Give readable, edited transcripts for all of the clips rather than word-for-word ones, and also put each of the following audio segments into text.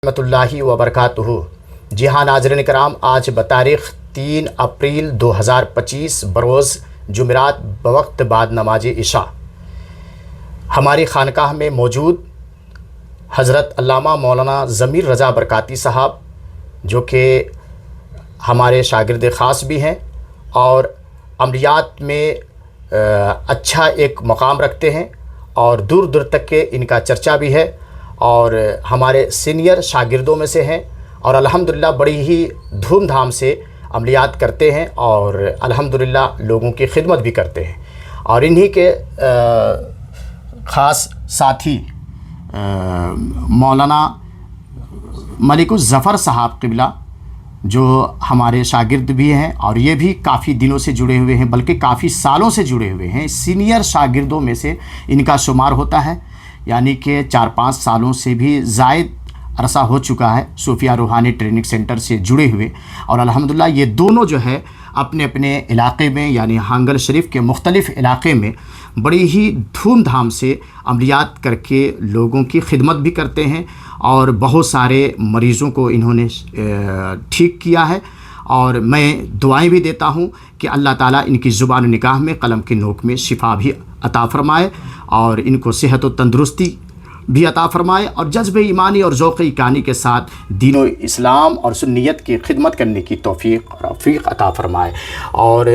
رحمۃ اللہ وبرکاتہ۔ جی ہاں ناظرین کرام، آج بتاریخ 3 اپریل 2025 بروز جمعرات بوقت بعد نماز عشاء ہماری خانقاہ میں موجود حضرت علامہ مولانا ضمیر رضا برکاتی صاحب، جو کہ ہمارے شاگرد خاص بھی ہیں اور عملیات میں اچھا ایک مقام رکھتے ہیں اور دور دور تک کے ان کا چرچا بھی ہے اور ہمارے سینئر شاگردوں میں سے ہیں اور الحمدللہ بڑی ہی دھوم دھام سے عملیات کرتے ہیں اور الحمدللہ لوگوں کی خدمت بھی کرتے ہیں۔ اور انہی کے خاص ساتھی مولانا ملک الظفر صاحب قبلہ، جو ہمارے شاگرد بھی ہیں اور یہ بھی کافی دنوں سے جڑے ہوئے ہیں، بلکہ کافی سالوں سے جڑے ہوئے ہیں، سینئر شاگردوں میں سے ان کا شمار ہوتا ہے، یعنی کہ 4-5 سالوں سے بھی زائد عرصہ ہو چکا ہے صوفیہ روحانی ٹریننگ سینٹر سے جڑے ہوئے۔ اور الحمدللہ یہ دونوں جو ہے اپنے اپنے علاقے میں، یعنی ہانگل شریف کے مختلف علاقے میں بڑی ہی دھوم دھام سے عملیات کر کے لوگوں کی خدمت بھی کرتے ہیں اور بہت سارے مریضوں کو انہوں نے ٹھیک کیا ہے۔ اور میں دعائیں بھی دیتا ہوں کہ اللہ تعالیٰ ان کی زبان و نگاہ میں، قلم کی نوک میں شفا بھی عطا فرمائے اور ان کو صحت و تندرستی بھی عطا فرمائے اور جذب ایمانی اور ذوق ایقانی کے ساتھ دین و اسلام اور سنیت کی خدمت کرنے کی توفیق اور رفیق عطا فرمائے۔ اور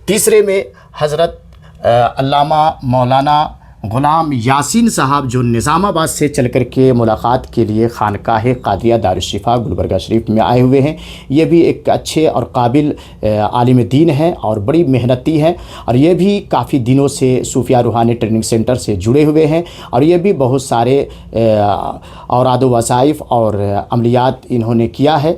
تیسرے میں حضرت علامہ مولانا غلام یاسین صاحب، جو نظام آباد سے چل کر کے ملاقات کے لیے خانقاہ قادریہ دارالشفا گلبرگہ شریف میں آئے ہوئے ہیں۔ یہ بھی ایک اچھے اور قابل عالم دین ہیں اور بڑی محنتی ہیں اور یہ بھی کافی دنوں سے صوفیہ روحانی ٹریننگ سینٹر سے جڑے ہوئے ہیں اور یہ بھی بہت سارے اوراد و وظائف اور عملیات انہوں نے کیا ہے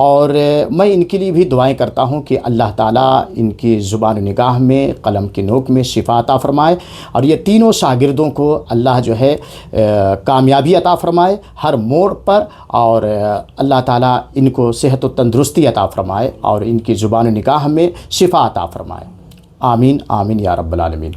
اور میں ان کے لیے بھی دعائیں کرتا ہوں کہ اللہ تعالیٰ ان کی زبان و نگاہ میں، قلم کی نوک میں شفا عطا فرمائے اور یہ تینوں شاگردوں کو اللہ جو ہے کامیابی عطا فرمائے ہر موڑ پر، اور اللہ تعالیٰ ان کو صحت و تندرستی عطا فرمائے اور ان کی زبان و نگاہ میں شفا عطا فرمائے۔ آمین آمین یا رب العالمین۔